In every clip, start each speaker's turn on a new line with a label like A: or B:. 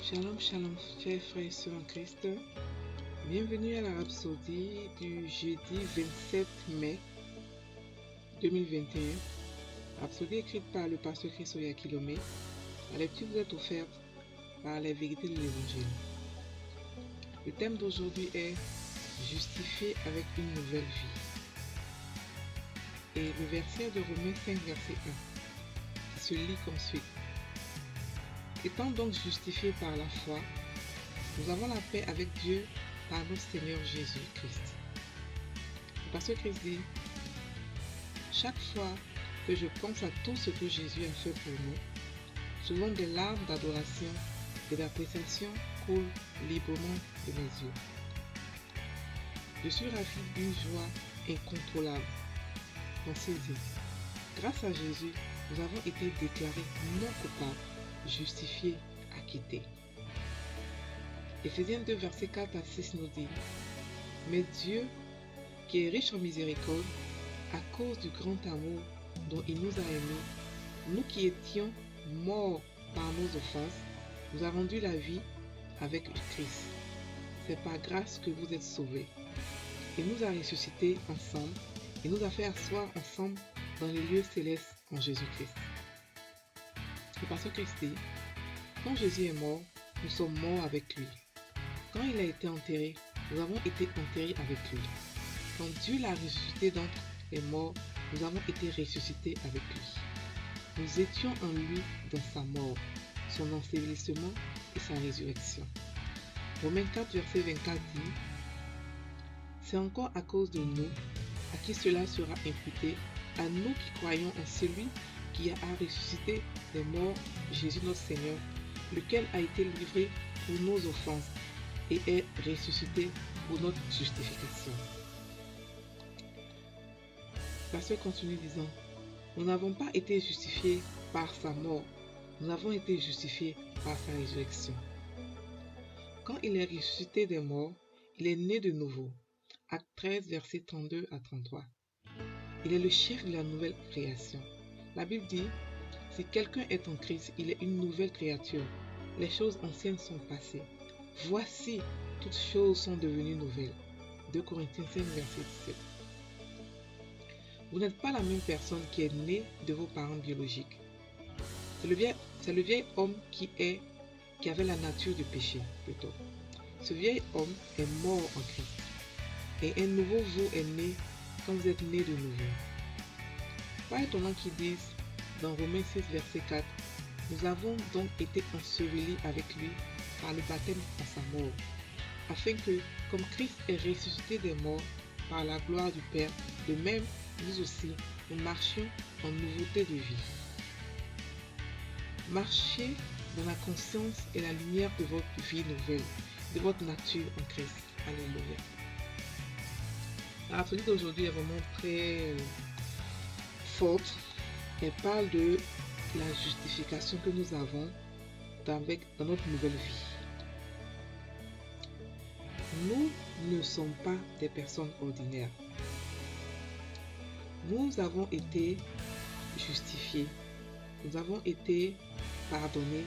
A: Shalom, shalom, chers frères et sœurs en Christ. Bienvenue à la Rhapsodie du jeudi 27 mai 2021. Rhapsodie écrite par le pasteur Christoya Kilomé. La lecture vous est offerte par les vérités de l'Évangile. Le thème d'aujourd'hui est justifié avec une nouvelle vie. Et le verset de Romains 5, verset 1, qui se lit comme suit. Étant donc justifiés par la foi, nous avons la paix avec Dieu par notre Seigneur Jésus-Christ. Le pasteur Christ dit, chaque fois que je pense à tout ce que Jésus a fait pour nous, souvent des larmes d'adoration et d'appréciation coulent librement de mes yeux. Je suis ravi d'une joie incontrôlable. Pensez-y, grâce à Jésus, nous avons été déclarés non coupables, justifiés, acquittés. Éphésiens 2, versets 4 à 6 nous dit, mais Dieu, qui est riche en miséricorde, à cause du grand amour dont il nous a aimés, nous qui étions morts par nos offenses, nous a rendu la vie avec Christ. C'est par grâce que vous êtes sauvés. Il nous a ressuscités ensemble et nous a fait asseoir ensemble dans les lieux célestes en Jésus-Christ. Le pasteur Christ dit, quand Jésus est mort, nous sommes morts avec lui. Quand il a été enterré, nous avons été enterrés avec lui. Quand Dieu l'a ressuscité d'entre les morts, nous avons été ressuscités avec lui. Nous étions en lui dans sa mort, son ensevelissement et sa résurrection. Romains 4, verset 24 dit, c'est encore à cause de nous, à qui cela sera imputé, à nous qui croyons en celui qui a ressuscité des morts, Jésus notre Seigneur, lequel a été livré pour nos offenses et est ressuscité pour notre justification. Le pasteur continue disant, nous n'avons pas été justifiés par sa mort, nous avons été justifiés par sa résurrection. Quand il est ressuscité des morts, il est né de nouveau. Acte 13, versets 32 à 33. Il est le chef de la nouvelle création. La Bible dit, si quelqu'un est en Christ, il est une nouvelle créature. Les choses anciennes sont passées. Voici, toutes choses sont devenues nouvelles. 2 Corinthiens 5, verset 17. Vous n'êtes pas la même personne qui est née de vos parents biologiques. C'est le vieil homme qui avait la nature du péché, plutôt. Ce vieil homme est mort en Christ. Et un nouveau vous est né quand vous êtes né de nouveau. Pas étonnant qu'ils disent dans Romains 6, verset 4, nous avons donc été ensevelis avec lui par le baptême à sa mort, afin que, comme Christ est ressuscité des morts par la gloire du Père, de même, nous aussi, nous marchions en nouveauté de vie. Marchez dans la conscience et la lumière de votre vie nouvelle, de votre nature en Christ. Alléluia. La rhapsodie d'aujourd'hui est vraiment très forte. Elle parle de la justification que nous avons dans notre nouvelle vie. Nous ne sommes pas des personnes ordinaires. Nous avons été justifiés, nous avons été pardonnés,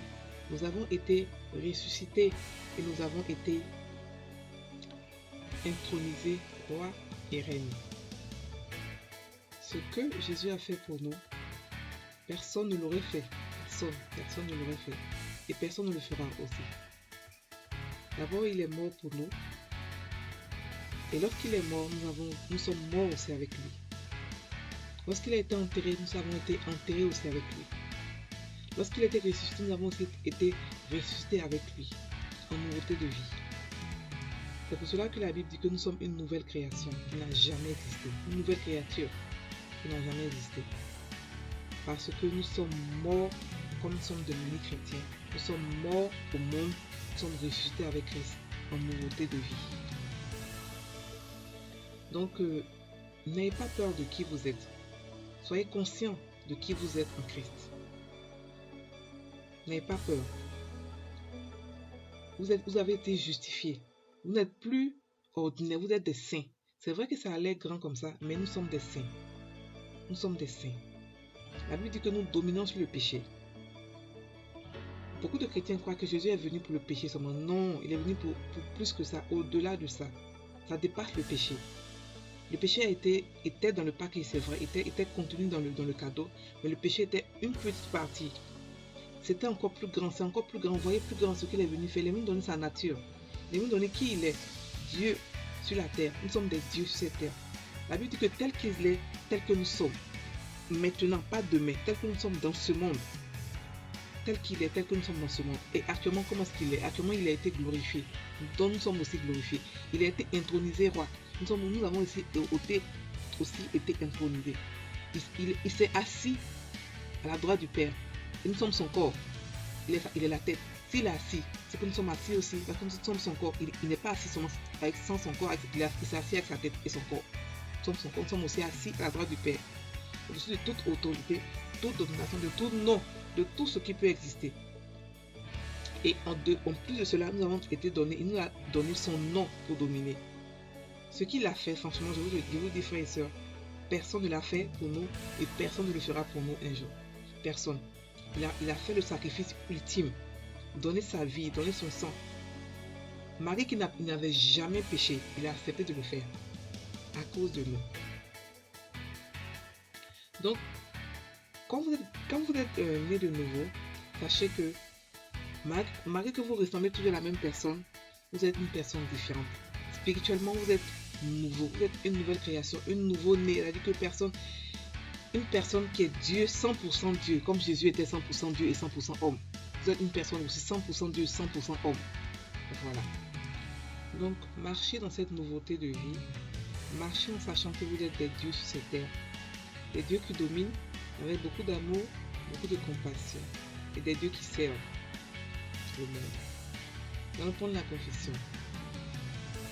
A: nous avons été ressuscités et nous avons été intronisés roi et reine. Ce que Jésus a fait pour nous, personne ne l'aurait fait. Personne ne l'aurait fait. Et personne ne le fera aussi. D'abord, il est mort pour nous. Et lorsqu'il est mort, nous sommes morts aussi avec lui. Lorsqu'il a été enterré, nous avons été enterrés aussi avec lui. Lorsqu'il a été ressuscité, nous avons aussi été ressuscités avec lui, en nouveauté de vie. C'est pour cela que la Bible dit que nous sommes une nouvelle création qui n'a jamais existé. Une nouvelle créature qui n'a jamais existé. Parce que nous sommes morts comme nous sommes devenus chrétiens. Nous sommes morts au monde, nous sommes ressuscités avec Christ en nouveauté de vie. Donc, n'ayez pas peur de qui vous êtes. Soyez conscient de qui vous êtes en Christ. N'ayez pas peur. Vous avez été justifiés. Vous n'êtes plus ordinaires, vous êtes des saints. C'est vrai que ça a l'air grand comme ça, mais nous sommes des saints. Nous sommes des saints. La Bible dit que nous dominons sur le péché. Beaucoup de chrétiens croient que Jésus est venu pour le péché seulement. Non, il est venu pour plus que ça, au-delà de ça. Ça dépasse le péché. Le péché était dans le paquet, c'est vrai, était contenu dans le cadeau, mais le péché était une petite partie. C'était encore plus grand, c'est encore plus grand. Vous voyez plus grand ce qu'il est venu faire. Il est venu donner sa nature. Il est venu donner qui il est. Dieu sur la terre. Nous sommes des dieux sur cette terre. La Bible dit que tel qu'il est, tel que nous sommes. Maintenant, pas demain, tel que nous sommes dans ce monde. Tel qu'il est, tel que nous sommes dans ce monde. Et actuellement, comment est-ce qu'il est? Actuellement, il a été glorifié. Donc, nous sommes aussi glorifiés. Il a été intronisé roi. Nous avons aussi été intronisés. Il s'est assis à la droite du Père. Et nous sommes son corps. Il est la tête. S'il est assis, c'est que nous sommes assis aussi. Parce que nous sommes son corps. Il n'est pas assis sans son corps. Il s'est assis avec sa tête et son corps. Nous sommes son corps. Nous sommes aussi assis à la droite du Père. Au-dessus de toute autorité, toute domination, de tout nom, de tout ce qui peut exister. Et en plus de cela, nous avons été donnés. Il nous a donné son nom pour dominer. Ce qu'il a fait, franchement, je vous dis, frères et sœurs, personne ne l'a fait pour nous et personne ne le fera pour nous un jour. Personne. Il a fait le sacrifice ultime, donner sa vie, donner son sang. Marie qui n'avait jamais péché, il a accepté de le faire à cause de nous. Donc, quand vous êtes né de nouveau, sachez que malgré que vous ressemblez toujours à la même personne, vous êtes une personne différente. Spirituellement, vous êtes nouveau, vous êtes une nouvelle création, une nouveau-né. C'est-à-dire que une personne qui est Dieu, 100% Dieu, comme Jésus était 100% Dieu et 100% homme. Vous êtes une personne aussi 100% Dieu, 100% homme. Voilà. Donc, marchez dans cette nouveauté de vie. Marchez en sachant que vous êtes des dieux sur cette terre. Des dieux qui dominent avec beaucoup d'amour, beaucoup de compassion. Et des dieux qui servent le monde. Nous allons prendre la confession.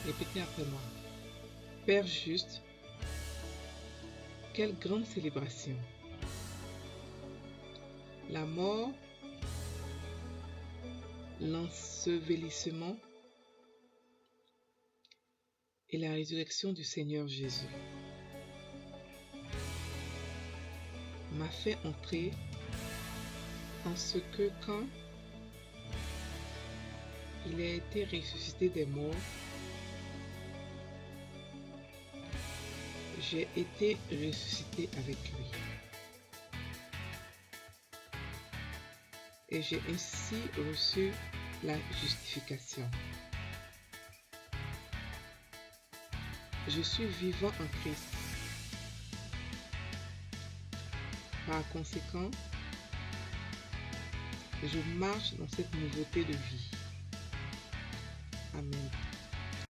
A: Répétez après moi. Père juste, quelle grande célébration. La mort, l'ensevelissement et la résurrection du Seigneur Jésus m'a fait entrer en ce que quand il a été ressuscité des morts, j'ai été ressuscité avec lui. Et j'ai ainsi reçu la justification. Je suis vivant en Christ. Par conséquent, je marche dans cette nouveauté de vie. Amen.